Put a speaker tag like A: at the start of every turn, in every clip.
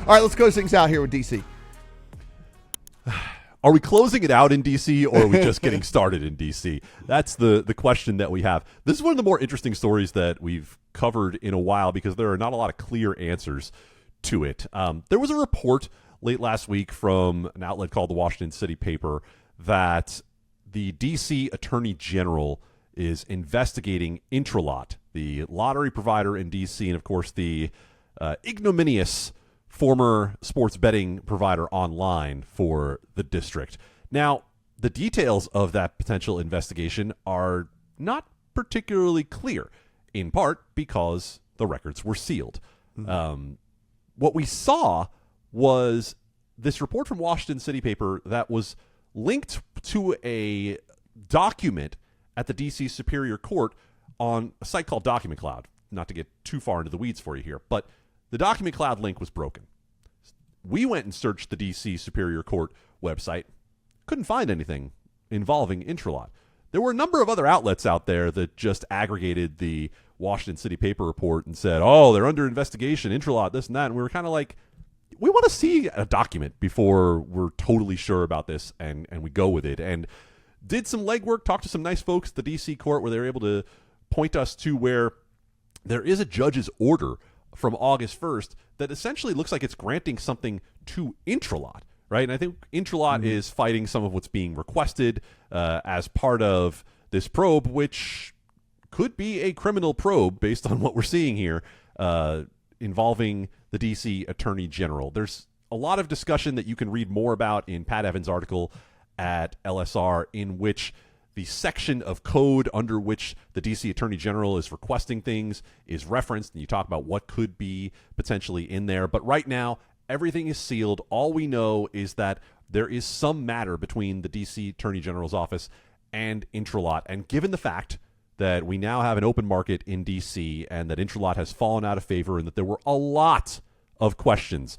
A: All right, let's close things out here with DC.
B: Are we closing it out in D.C. or are we just getting started in D.C.? That's the question that we have. This is one of the more interesting stories that we've covered in a while because there are not a lot of clear answers to it. There was a report late last week from an outlet called the Washington City Paper that the D.C. Attorney General is investigating Intralot, the lottery provider in D.C., and, of course, the ignominious former sports betting provider online for the district. Now, the details of that potential investigation are not particularly clear, in part because the records were sealed. Mm-hmm. What we saw was this report from Washington City Paper that was linked to a document at the D.C. Superior Court on a site called Document Cloud. Not to get too far into the weeds for you here, but the Document Cloud link was broken. We went and searched the D.C. Superior Court website. Couldn't find anything involving Intralot. There were a number of other outlets out there that just aggregated the Washington City Paper report and said, oh, they're under investigation, Intralot, this and that. And we were kind of like, we want to see a document before we're totally sure about this and we go with it. And did some legwork, talked to some nice folks at the D.C. court where they were able to point us to where there is a judge's order from August 1st that essentially looks like it's granting something to Intralot, right? And I think Intralot is fighting some of what's being requested as part of this probe, which could be a criminal probe based on what we're seeing here involving the D.C. Attorney General. There's a lot of discussion that you can read more about in Pat Evans' article at LSR, in which the section of code under which the D.C. Attorney General is requesting things is referenced, and you talk about what could be potentially in there. But right now, everything is sealed. All we know is that there is some matter between the D.C. Attorney General's office and Intralot. And given the fact that we now have an open market in D.C. and that Intralot has fallen out of favor and that there were a lot of questions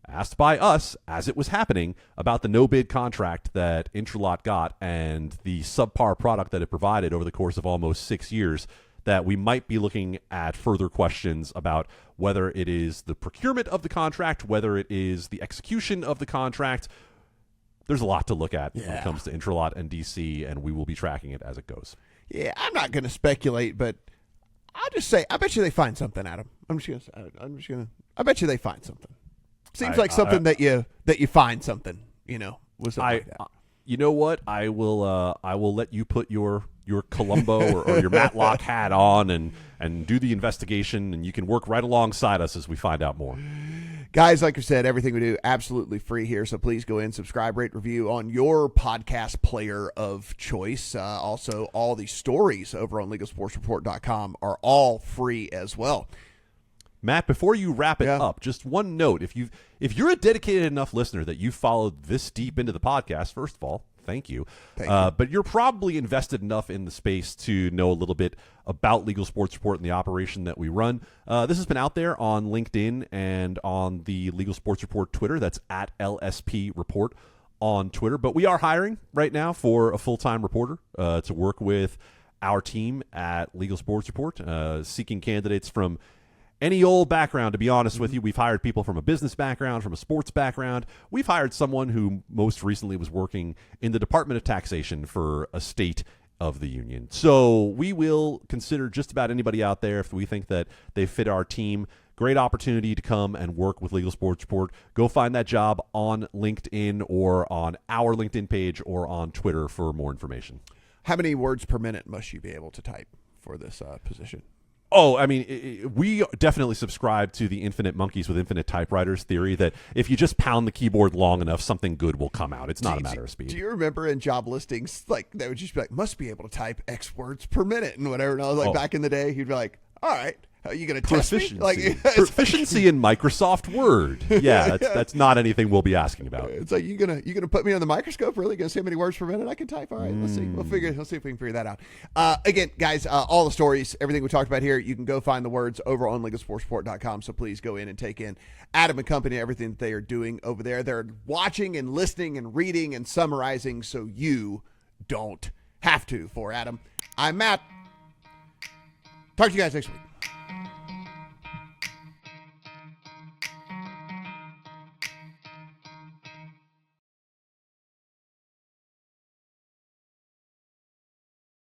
B: asked by us as it was happening about the no-bid contract that Intralot got and the subpar product that it provided over the course of almost 6 years, that we might be looking at further questions about whether it is the procurement of the contract, whether it is the execution of the contract. There's a lot to look at when it comes to Intralot and DC, and we will be tracking it as it goes.
A: Yeah, I'm not going to speculate, but I'll just say, I bet you they find something, Adam. I bet you they find something. Seems like something that you find something, with something like that.
B: You know what? I will let you put your Columbo or your Matlock hat on and do the investigation, and you can work right alongside us as we find out more.
A: Guys, like I said, everything we do absolutely free here, so please go in, subscribe, rate, review on your podcast player of choice. Also, all the stories over on LegalSportsReport.com are all free as well.
B: Matt, before you wrap it up, just one note. If you're a dedicated enough listener that you followed this deep into the podcast, first of all, thank you. But you're probably invested enough in the space to know a little bit about Legal Sports Report and the operation that we run. This has been out there on LinkedIn and on the Legal Sports Report Twitter. That's at LSP Report on Twitter. But we are hiring right now for a full-time reporter to work with our team at Legal Sports Report, seeking candidates from any old background, to be honest with you. We've hired people from a business background, from a sports background. We've hired someone who most recently was working in the Department of Taxation for a state of the union. So we will consider just about anybody out there if we think that they fit our team. Great opportunity to come and work with Legal Sports Report. Go find that job on LinkedIn or on our LinkedIn page or on Twitter for more information.
A: How many words per minute must you be able to type for this position?
B: Oh, I mean, we definitely subscribe to the infinite monkeys with infinite typewriters theory that if you just pound the keyboard long enough, something good will come out. It's not a matter of speed.
A: Do you remember in job listings, like, they would just be like, must be able to type X words per minute and whatever. And I was like, back in the day, he'd be like, all right, are you going to test me?
B: Proficiency in Microsoft Word. Yeah, that's not anything we'll be asking about.
A: It's like, you gonna put me on the microscope? Really going to see how many words per minute I can type? All right, let's see. Let's see if we can figure that out. Again, guys, all the stories, everything we talked about here, you can go find the words over on LegalSportsReport.com. So please go in and take in Adam and company, everything that they are doing over there. They're watching and listening and reading and summarizing so you don't have to. For Adam, I'm Matt. Talk to you guys next week.